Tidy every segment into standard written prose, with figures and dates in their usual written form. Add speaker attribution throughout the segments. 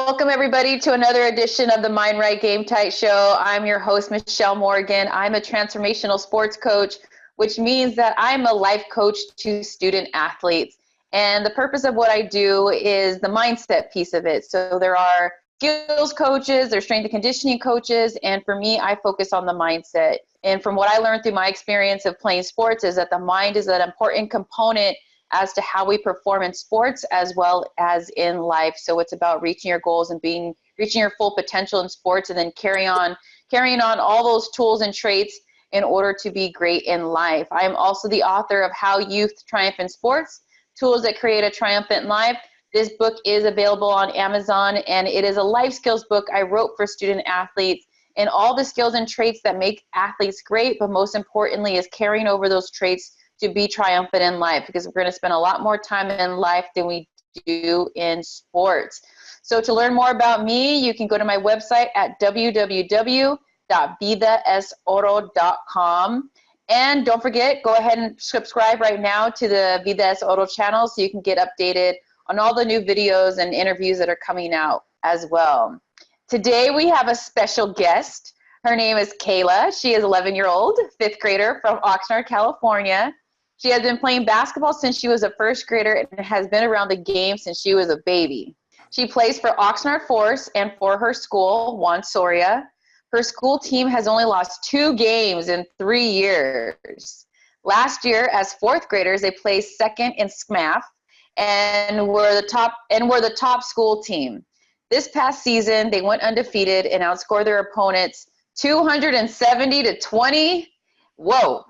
Speaker 1: Welcome everybody to another edition of the Mind Right Game Tight Show. I'm your host, Michelle Morgan. I'm a transformational sports coach, which means that I'm a life coach to student athletes. And the purpose of what I do is the mindset piece of it. So there are skills coaches, there's strength and conditioning coaches, and for me, I focus on the mindset. And from what I learned through my experience of playing sports is that the mind is an important component as to how we perform in sports as well as in life. So it's about reaching your goals and reaching your full potential in sports, and then carrying on all those tools and traits in order to be great in life. I am also the author of How Youth Triumph in Sports, Tools That Create a Triumphant Life. This book is available on Amazon, and it is a life skills book I wrote for student athletes, and all the skills and traits that make athletes great, but most importantly is carrying over those traits to be triumphant in life, because we're going to spend a lot more time in life than we do in sports. So to learn more about me, you can go to my website at www.vidasoro.com. And don't forget, go ahead and subscribe right now to the Vida es Oro channel so you can get updated on all the new videos and interviews that are coming out as well. Today we have a special guest. Her name is Kayla. She is 11-year-old, fifth grader from Oxnard, California. She has been playing basketball since she was a first grader and has been around the game since she was a baby. She plays for Oxnard Force and for her school, Juan Soria. Her school team has only lost 2 games in 3 years. Last year, as fourth graders, they placed second in SCMAF and were the top school team. This past season, they went undefeated and outscored their opponents 270-20. Whoa.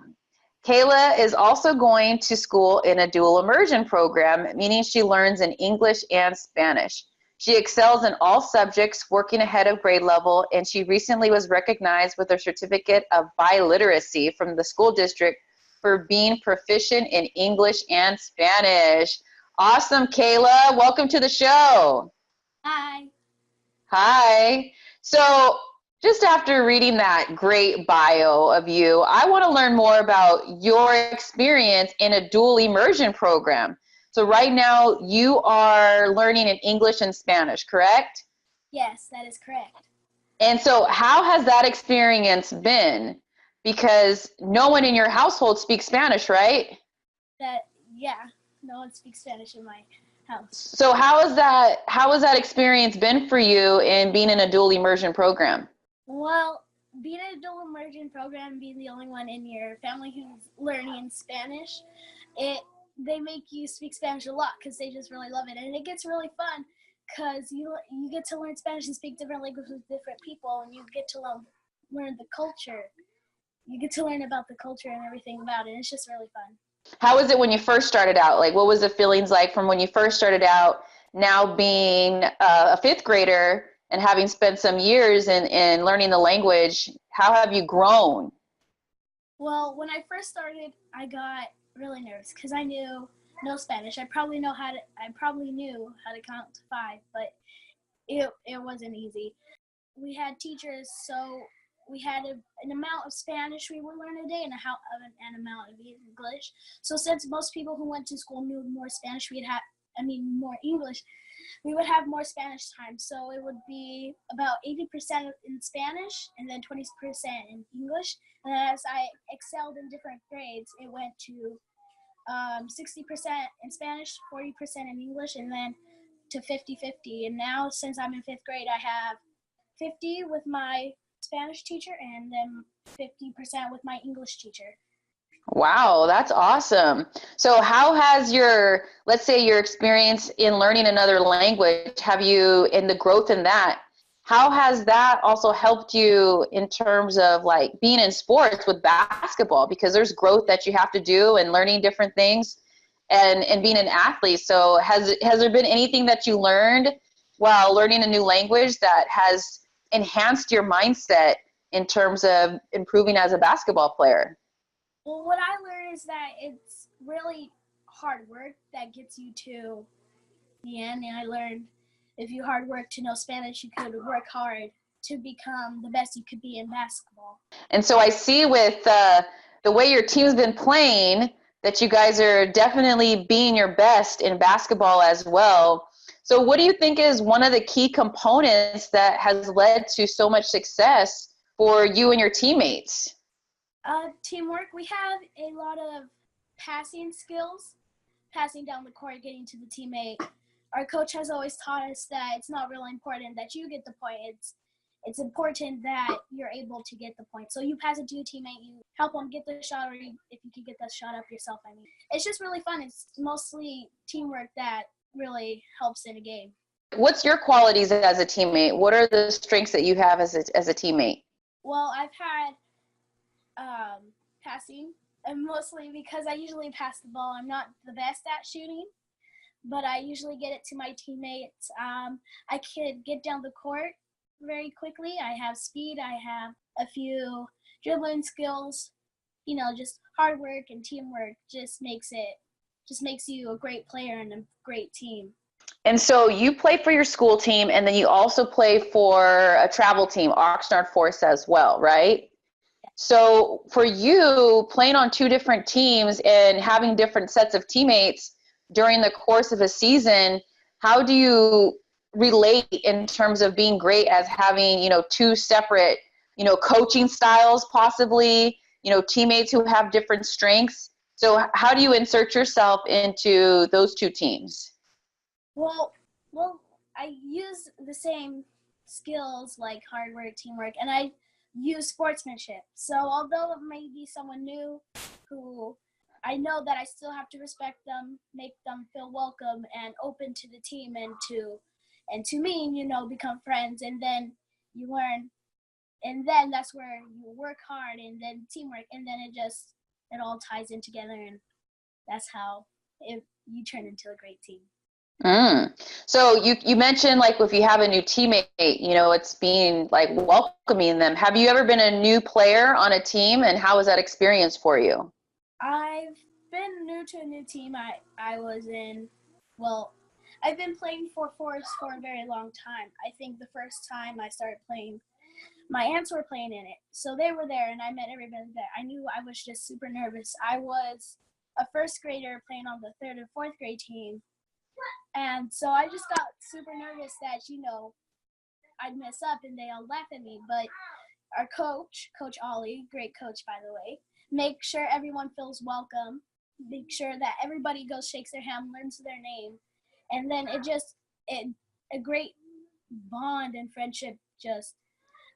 Speaker 1: Kayla is also going to school in a dual immersion program, meaning she learns in English and Spanish. She excels in all subjects, working ahead of grade level, and she recently was recognized with a certificate of biliteracy from the school district for being proficient in English and Spanish. Awesome, Kayla. Welcome to the show.
Speaker 2: Hi.
Speaker 1: Hi. So just after reading that great bio of you, I want to learn more about your experience in a dual immersion program. So right now you are learning in English and Spanish, correct?
Speaker 2: Yes, that is correct.
Speaker 1: And so how has that experience been? Because no one in your household speaks Spanish, right?
Speaker 2: No one speaks Spanish in my house.
Speaker 1: So how has that experience been for you in being in a dual immersion program?
Speaker 2: Well, being in a dual immersion program, being the only one in your family who's learning in Spanish, they make you speak Spanish a lot because they just really love it. And it gets really fun because you get to learn Spanish and speak different languages with different people, and you get to learn the culture. You get to learn about the culture and everything about it. It's just really fun.
Speaker 1: How was it when you first started out? Like, what was the feelings like from when you first started out, now being a fifth grader and having spent some years in learning the language? How have you grown?
Speaker 2: Well, when I first started, I got really nervous because I knew no Spanish. I probably knew how to count to 5, but it wasn't easy. We had teachers, so we had an amount of Spanish we would learn a day and an amount of English. So since most people who went to school knew more Spanish, more English, we would have more Spanish time. So it would be about 80% in Spanish and then 20% in English. And then as I excelled in different grades, it went to 60% in Spanish, 40% in English, and then to 50-50. And now, since I'm in 5th grade, I have 50 with my Spanish teacher and then 50% with my English teacher.
Speaker 1: Wow, that's awesome. So how has your experience in learning another language, in the growth in that, how has that also helped you in terms of like being in sports with basketball? Because there's growth that you have to do and learning different things and being an athlete. So has there been anything that you learned while learning a new language that has enhanced your mindset in terms of improving as a basketball player?
Speaker 2: Well, what I learned is that it's really hard work that gets you to the end. And I learned if you hard work to know Spanish, you could work hard to become the best you could be in basketball.
Speaker 1: And so I see with the way your team's been playing that you guys are definitely being your best in basketball as well. So what do you think is one of the key components that has led to so much success for you and your teammates?
Speaker 2: Teamwork. We have a lot of passing skills, passing down the court, getting to the teammate. Our coach has always taught us that it's not really important that you get the point. It's important that you're able to get the point. So you pass it to your teammate, you help them get the shot, or if you can get that shot up yourself. I mean, it's just really fun. It's mostly teamwork that really helps in a game.
Speaker 1: What's your qualities as a teammate? What are the strengths that you have as a teammate?
Speaker 2: Well, I've had passing, and mostly because I usually pass the ball. I'm not the best at shooting, but I usually get it to my teammates. I could get down the court very quickly. I have speed. I have a few dribbling skills. Just hard work and teamwork just makes you a great player and a great team.
Speaker 1: And so you play for your school team, and then you also play for a travel team, Oxnard Force as well, right? So for you, playing on two different teams and having different sets of teammates during the course of a season, how do you relate in terms of being great as having, two separate, coaching styles possibly, teammates who have different strengths? So how do you insert yourself into those two teams?
Speaker 2: Well, I use the same skills like hard work, teamwork, and I use sportsmanship. So although it may be someone new who I know that I still have to respect them, make them feel welcome and open to the team and to me, become friends, and then you learn, and then that's where you work hard and then teamwork, and then it all ties in together, and that's how you turn into a great team.
Speaker 1: So you mentioned like if you have a new teammate, it's being like welcoming them. Have you ever been a new player on a team, and how was that experience for you?
Speaker 2: I've been new to a new team. I've been playing for Forest for a very long time. I think the first time I started playing, my aunts were playing in it. So they were there and I met everybody there. I knew I was just super nervous. I was a first grader playing on the third and fourth grade team. And so I just got super nervous that, I'd mess up and they all laugh at me. But our coach, Coach Ollie, great coach, by the way, make sure everyone feels welcome, make sure that everybody goes, shakes their hand, learns their name. And then a great bond and friendship just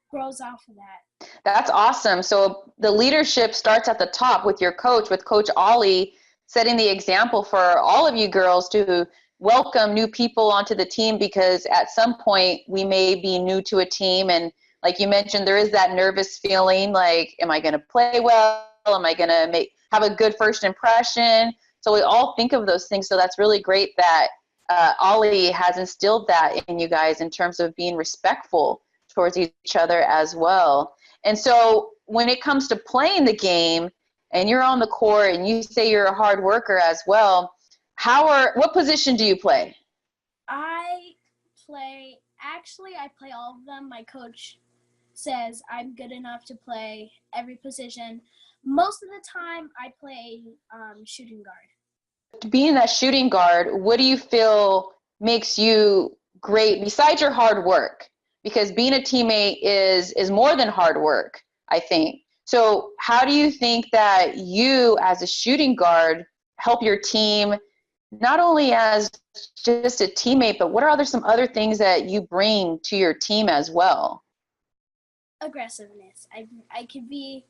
Speaker 2: grows off of that.
Speaker 1: That's awesome. So the leadership starts at the top with your coach, with Coach Ollie, setting the example for all of you girls to welcome new people onto the team, because at some point we may be new to a team, and like you mentioned, there is that nervous feeling like, am I going to play well? Am I going to have a good first impression? So we all think of those things. So that's really great that Ollie has instilled that in you guys in terms of being respectful towards each other as well. And so when it comes to playing the game and you're on the court and you say you're a hard worker as well, what position do you play?
Speaker 2: I play all of them. My coach says I'm good enough to play every position. Most of the time I play shooting guard.
Speaker 1: Being that shooting guard, what do you feel makes you great besides your hard work? Because being a teammate is more than hard work, I think. So how do you think that you as a shooting guard help your team, not only as just a teammate, but what are some other things that you bring to your team as well?
Speaker 2: Aggressiveness. I can be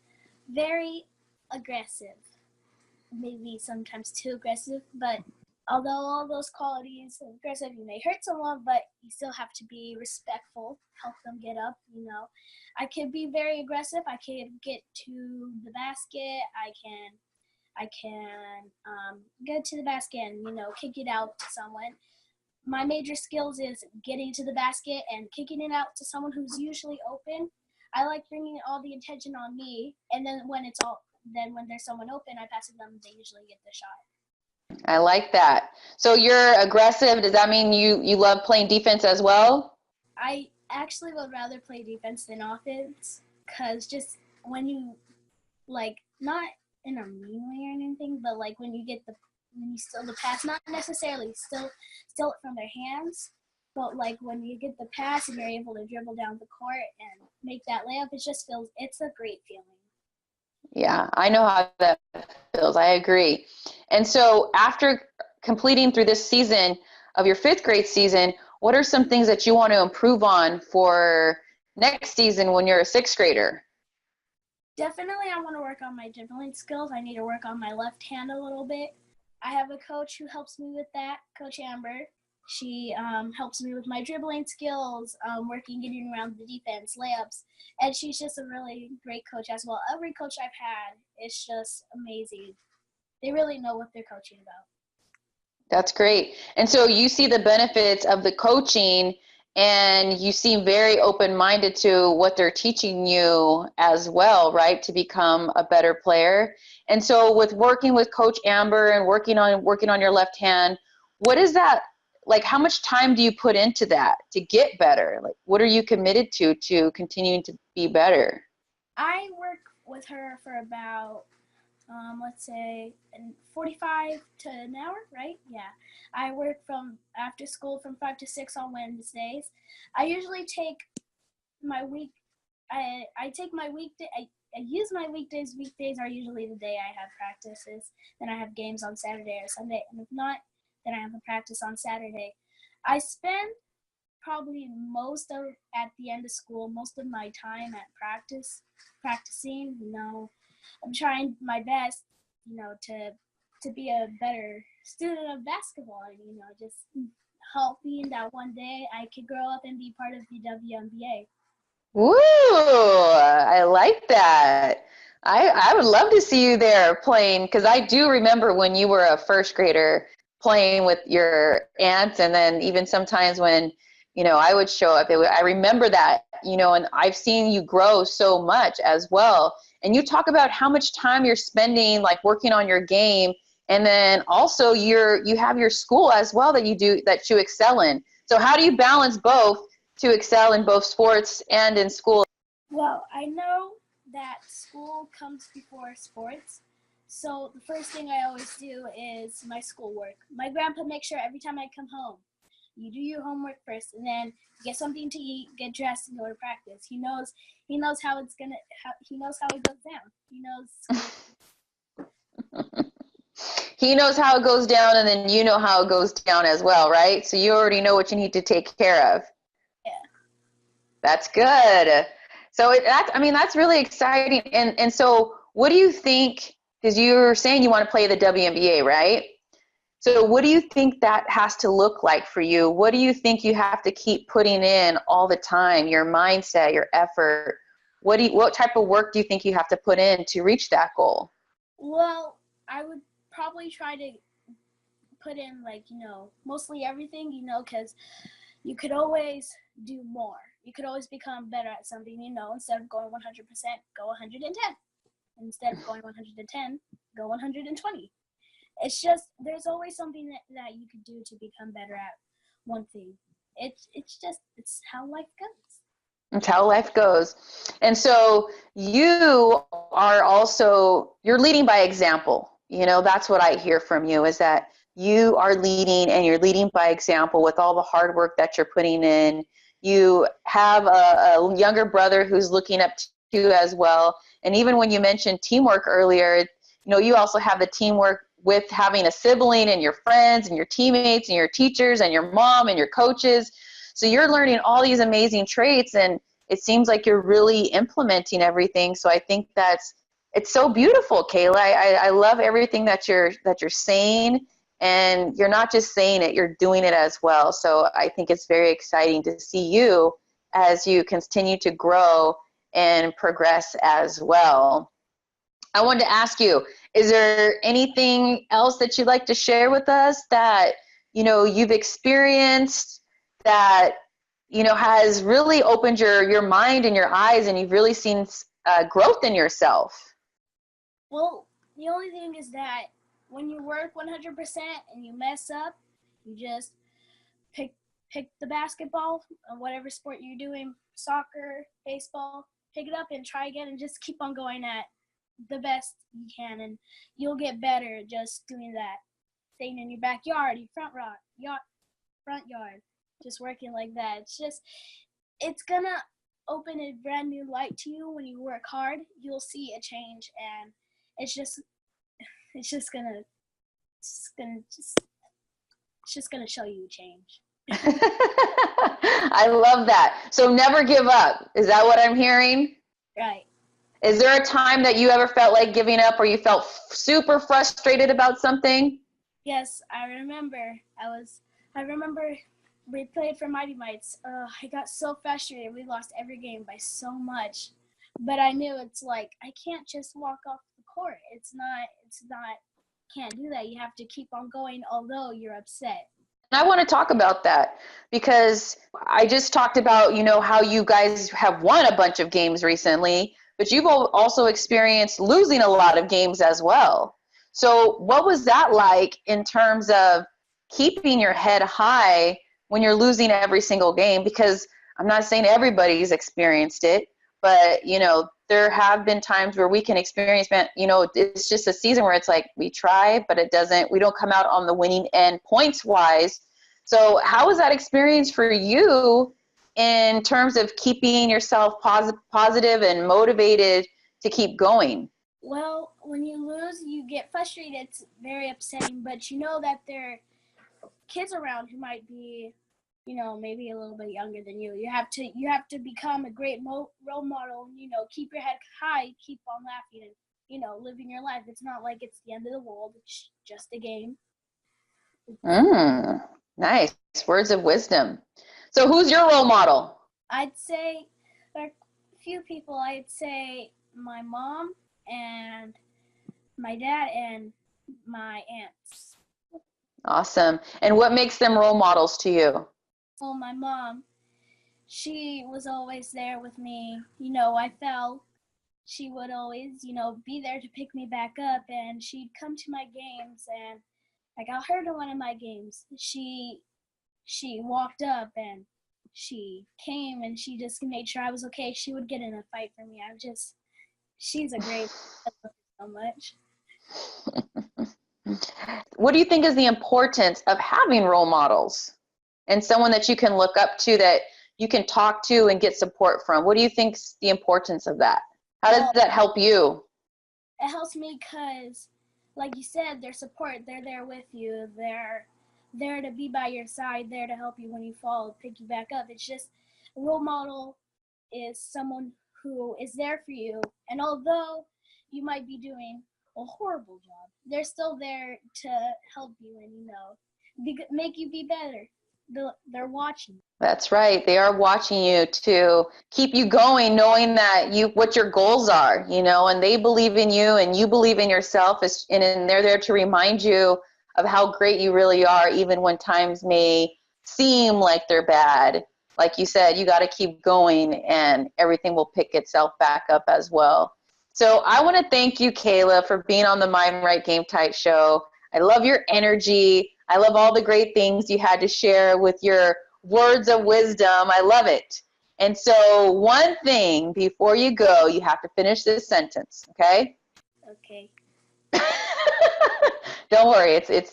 Speaker 2: very aggressive, maybe sometimes too aggressive, but although all those qualities are aggressive, you may hurt someone, but you still have to be respectful, help them get up, I can be very aggressive. I can get to the basket. I can get to the basket and, kick it out to someone. My major skills is getting to the basket and kicking it out to someone who's usually open. I like bringing all the attention on me, and then when there's someone open, I pass it to them. They usually get the shot.
Speaker 1: I like that. So you're aggressive. Does that mean you love playing defense as well?
Speaker 2: I actually would rather play defense than offense, because just when you, not in a mean way or anything, but when you steal the pass, not necessarily steal it from their hands, But like when you get the pass and you're able to dribble down the court and make that layup, it's a great feeling.
Speaker 1: Yeah, I know how that feels. I agree. And so after completing through this season of your fifth grade season, what are some things that you want to improve on for next season when you're a sixth grader?
Speaker 2: Definitely I want to work on my dribbling skills. I need to work on my left hand a little bit. I have a coach who helps me with that, Coach Amber. She helps me with my dribbling skills, getting around the defense, layups, and she's just a really great coach as well. Every coach I've had is just amazing. They really know what they're coaching about.
Speaker 1: That's great. And so you see the benefits of the coaching, and you seem very open-minded to what they're teaching you as well, right, to become a better player. And so with working with Coach Amber and working on your left hand, what is that like? How much time do you put into that to get better? Like, what are you committed to continuing to be better?
Speaker 2: I work with her for about let's say 45 to an hour, right? Yeah. I work from after school from 5 to 6 on Wednesdays. I usually take my week, I take my weekday, I use my weekdays. Weekdays are usually the day I have practices. Then I have games on Saturday or Sunday. And if not, then I have a practice on Saturday. I spend probably at the end of school, most of my time at practicing, I'm trying my best, to be a better student of basketball and, just hoping that one day I could grow up and be part of the WNBA.
Speaker 1: Woo! I like that. I would love to see you there playing, because I do remember when you were a first grader playing with your aunts, and then even sometimes when, I would show up. I remember that, and I've seen you grow so much as well. And you talk about how much time you're spending like working on your game, and then also you have your school as well that you excel in. So how do you balance both to excel in both sports and in school?
Speaker 2: Well, I know that school comes before sports. So the first thing I always do is my schoolwork. My grandpa makes sure every time I come home, you do your homework first, and then get something to eat, get dressed, and go to practice. He knows how he knows how it goes down. He knows.
Speaker 1: He knows how it goes down, and then you know how it goes down as well, right? So you already know what you need to take care of.
Speaker 2: Yeah.
Speaker 1: That's good. So that's really exciting. And so what do you think, because you were saying you want to play the WNBA, right? So what do you think that has to look like for you? What do you think you have to keep putting in all the time, your mindset, your effort? What type of work do you think you have to put in to reach that goal?
Speaker 2: Well, I would probably try to put in mostly everything, because you could always do more. You could always become better at something, instead of going 100%, go 110. Instead of going 110, go 120. It's just, there's always something that you could do to become better at one thing. It's how life goes.
Speaker 1: It's how life goes. And so you're leading by example. That's what I hear from you, is that you are leading, and you're leading by example with all the hard work that you're putting in. You have a younger brother who's looking up to you as well. And even when you mentioned teamwork earlier, you also have the teamwork with having a sibling and your friends and your teammates and your teachers and your mom and your coaches. So you're learning all these amazing traits, and it seems like you're really implementing everything. So I think it's so beautiful, Kayla. I love everything that you're saying, and you're not just saying it, you're doing it as well. So I think it's very exciting to see you as you continue to grow and progress as well. I wanted to ask you, is there anything else that you'd like to share with us that, you've experienced that, has really opened your mind and your eyes, and you've really seen growth in yourself?
Speaker 2: Well, the only thing is that when you work 100% and you mess up, you just pick the basketball or whatever sport you're doing, soccer, baseball, pick it up and try again, and just keep on going at the best you can, and you'll get better just doing that. Staying in your backyard, your front yard, just working like that. It's gonna open a brand new light to you. When you work hard, you'll see a change, and it's just gonna show you a change.
Speaker 1: I love that. So never give up. Is that what I'm hearing?
Speaker 2: Right.
Speaker 1: Is there a time that you ever felt like giving up, or you felt super frustrated about something?
Speaker 2: Yes, I remember. We played for Mighty Mites. I got so frustrated. We lost every game by so much. But I knew it's like, I can't just walk off the court. It's not, can't do that. You have to keep on going, although you're upset.
Speaker 1: I want to talk about that because I just talked about, how you guys have won a bunch of games recently, but you've also experienced losing a lot of games as well. So what was that like in terms of keeping your head high when you're losing every single game? Because I'm not saying everybody's experienced it, but, there have been times where we can experience, it's just a season where it's like we try, but we don't come out on the winning end points wise. So how was that experience for you in terms of keeping yourself positive and motivated to keep going?
Speaker 2: Well, when you lose, you get frustrated. It's very upsetting, but you know that there are kids around who might be, maybe a little bit younger than you. You have to become a great role model, keep your head high, keep on laughing, and, living your life. It's not like it's the end of the world. It's just a game.
Speaker 1: Nice. Words of wisdom. So who's your role model?
Speaker 2: I'd say there are a few people. I'd say my mom and my dad and my aunts.
Speaker 1: Awesome. And what makes them role models to you?
Speaker 2: Well, my mom, she was always there with me. I fell. She would always, be there to pick me back up, and she'd come to my games, and I got hurt in one of my games. She walked up, and she came, and she just made sure I was okay. She would get in a fight for me. She's a great, I love her so much.
Speaker 1: What do you think is the importance of having role models and someone that you can look up to, that you can talk to and get support from? What do you think is the importance of that? How does that help you?
Speaker 2: It helps me because, like you said, their support. They're there with you. They're there to be by your side, there to help you when you fall, pick you back up. It's just a role model is someone who is there for you. And although you might be doing a horrible job, they're still there to help you and, make you be better. They're watching.
Speaker 1: That's right. They are watching you to keep you going, knowing that what your goals are, and they believe in you and you believe in yourself, and they're there to remind you of how great you really are, even when times may seem like they're bad. Like you said, you got to keep going and everything will pick itself back up as well. So I want to thank you, Kayla, for being on the Mind Right Game Tight show. I love your energy. I love all the great things you had to share with your words of wisdom. I love it. And so one thing before you go, you have to finish this sentence, okay?
Speaker 2: Okay.
Speaker 1: Don't worry. It's going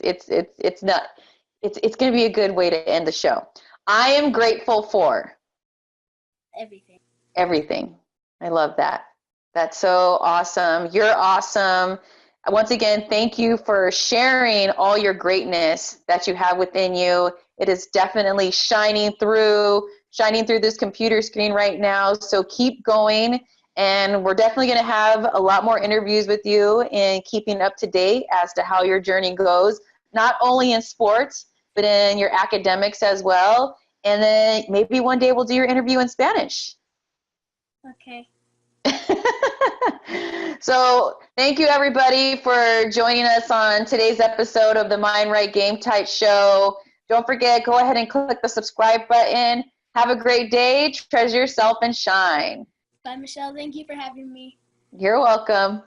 Speaker 1: to be a good way to end the show. I am grateful for
Speaker 2: everything.
Speaker 1: Everything. I love that. That's so awesome. You're awesome. Once again, thank you for sharing all your greatness that you have within you. It is definitely shining through this computer screen right now. So keep going. And we're definitely going to have a lot more interviews with you and keeping up to date as to how your journey goes, not only in sports, but in your academics as well. And then maybe one day we'll do your interview in Spanish.
Speaker 2: Okay.
Speaker 1: So thank you, everybody, for joining us on today's episode of the Mind Right Game Tight show. Don't forget, go ahead and click the subscribe button. Have a great day. Treasure yourself and shine.
Speaker 2: Bye, Michelle. Thank you for having me.
Speaker 1: You're welcome.